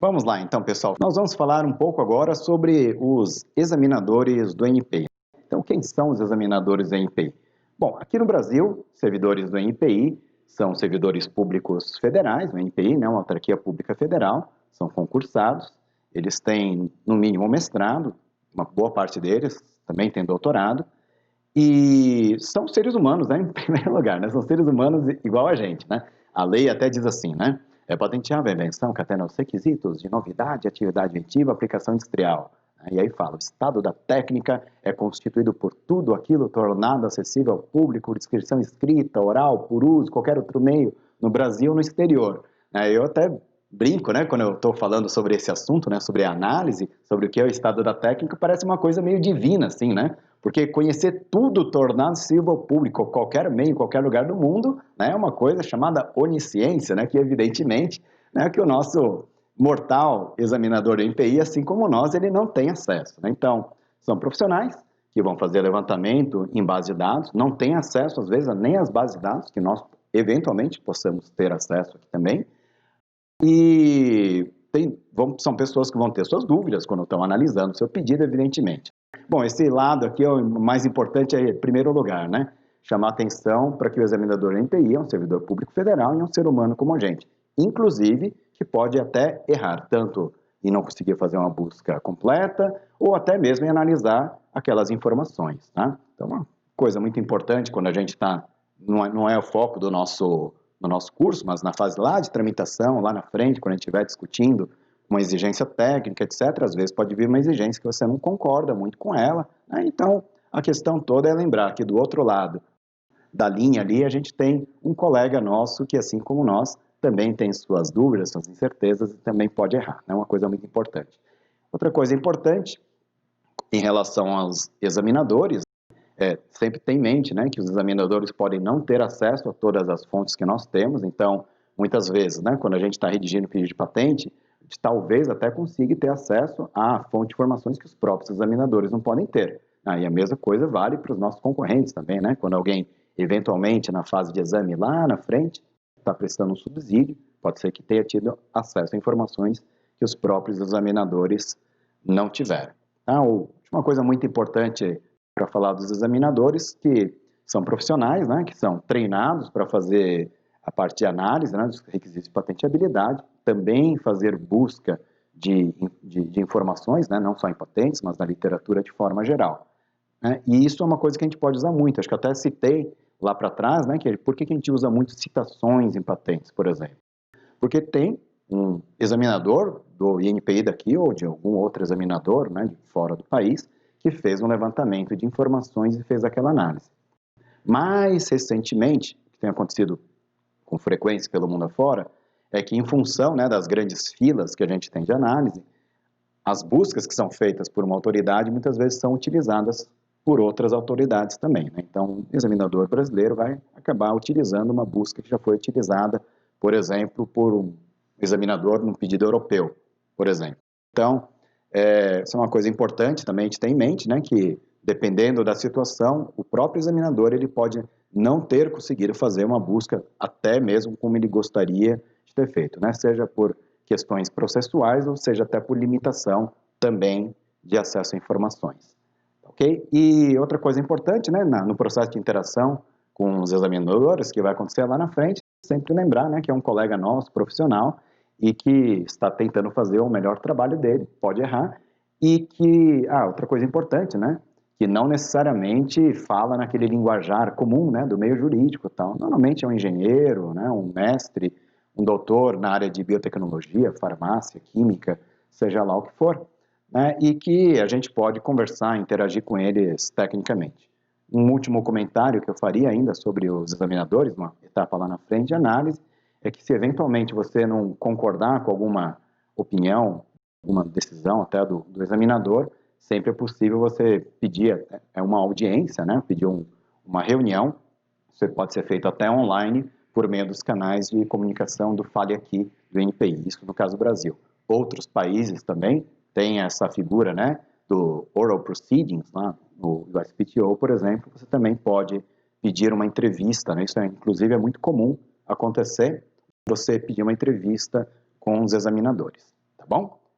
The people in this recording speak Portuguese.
Vamos lá então, pessoal. Nós vamos falar um pouco agora sobre os examinadores do NPI. Então, quem são os examinadores do NPI? Bom, aqui no Brasil, servidores do NPI são servidores públicos federais, o NPI, né, uma autarquia pública federal, são concursados, eles têm, no mínimo, mestrado, uma boa parte deles também tem doutorado, e são seres humanos, né, em primeiro lugar, né, são seres humanos igual a gente, né? A lei até diz assim, né? É patenteável a invenção que atenda aos requisitos de novidade, atividade inventiva, aplicação industrial. E aí fala, o estado da técnica é constituído por tudo aquilo tornado acessível ao público, descrição escrita, oral, por uso, qualquer outro meio, no Brasil ou no exterior. Eu até brinco, né, quando eu estou falando sobre esse assunto, né, sobre a análise, sobre o que é o estado da técnica, parece uma coisa meio divina, assim, né? Porque conhecer tudo tornado acessível ao público, qualquer meio, qualquer lugar do mundo, né, é uma coisa chamada onisciência, né, que evidentemente, né, que o nosso mortal examinador do NPI, assim como nós, ele não tem acesso, né? Então, são profissionais que vão fazer levantamento em base de dados, não têm acesso, às vezes, nem às bases de dados, que nós, eventualmente, possamos ter acesso aqui também, e são pessoas que vão ter suas dúvidas quando estão analisando o seu pedido, evidentemente. Bom, esse lado aqui é o mais importante, em primeiro lugar, né? Chamar atenção para que o examinador NPI é um servidor público federal e é um ser humano como a gente. Inclusive, que pode até errar, tanto em não conseguir fazer uma busca completa, ou até mesmo em analisar aquelas informações, tá? Então, uma coisa muito importante quando a gente está, não é o foco no nosso curso, mas na fase lá de tramitação, lá na frente, quando a gente estiver discutindo uma exigência técnica, etc., às vezes pode vir uma exigência que você não concorda muito com ela, né? Então, a questão toda é lembrar que do outro lado da linha ali, a gente tem um colega nosso que, assim como nós, também tem suas dúvidas, suas incertezas e também pode errar, é, né? Uma coisa muito importante. Outra coisa importante, em relação aos examinadores, sempre tem em mente, né, que os examinadores podem não ter acesso a todas as fontes que nós temos, então, muitas vezes, né, quando a gente está redigindo o pedido de patente, a gente talvez até consiga ter acesso à fonte de informações que os próprios examinadores não podem ter. E a mesma coisa vale para os nossos concorrentes também, né, quando alguém, eventualmente, na fase de exame lá na frente, está prestando um subsídio, pode ser que tenha tido acesso a informações que os próprios examinadores não tiveram. Tá? Uma coisa muito importante para falar dos examinadores, que são profissionais, né, que são treinados para fazer a parte de análise, né, dos requisitos de patenteabilidade, também fazer busca de informações, né, não só em patentes, mas na literatura de forma geral. Né? E isso é uma coisa que a gente pode usar muito, acho que eu até citei lá para trás, né, que por que a gente usa muito citações em patentes, por exemplo? Porque tem um examinador do INPI daqui ou de algum outro examinador, né, de fora do país, que fez um levantamento de informações e fez aquela análise. Mais recentemente, o que tem acontecido com frequência pelo mundo afora, é que em função, né, das grandes filas que a gente tem de análise, as buscas que são feitas por uma autoridade muitas vezes são utilizadas por outras autoridades também, né? Então, o examinador brasileiro vai acabar utilizando uma busca que já foi utilizada, por exemplo, por um examinador num pedido europeu, por exemplo. Então, isso é uma coisa importante também a gente ter em mente, né, que dependendo da situação, o próprio examinador ele pode não ter conseguido fazer uma busca até mesmo como ele gostaria de ter feito, né, seja por questões processuais ou seja até por limitação também de acesso a informações. Ok? E outra coisa importante, né, no processo de interação com os examinadores, que vai acontecer lá na frente, sempre lembrar, né, que é um colega nosso, profissional, e que está tentando fazer o melhor trabalho dele, pode errar, e que, outra coisa importante, né, que não necessariamente fala naquele linguajar comum, né, do meio jurídico e tal. Normalmente é um engenheiro, né, um mestre, um doutor na área de biotecnologia, farmácia, química, seja lá o que for, né, e que a gente pode conversar, interagir com eles tecnicamente. Um último comentário que eu faria ainda sobre os examinadores, uma etapa lá na frente de análise, é que se eventualmente você não concordar com alguma opinião, alguma decisão até do examinador, sempre é possível você pedir uma audiência, né, pedir uma reunião, isso pode ser feito até online, por meio dos canais de comunicação do Fale Aqui, do NPI, isso no caso do Brasil. Outros países também têm essa figura, né, do Oral Proceedings, lá no USPTO, por exemplo, você também pode pedir uma entrevista, né, isso inclusive é muito comum acontecer, você pedir uma entrevista com os examinadores, tá bom?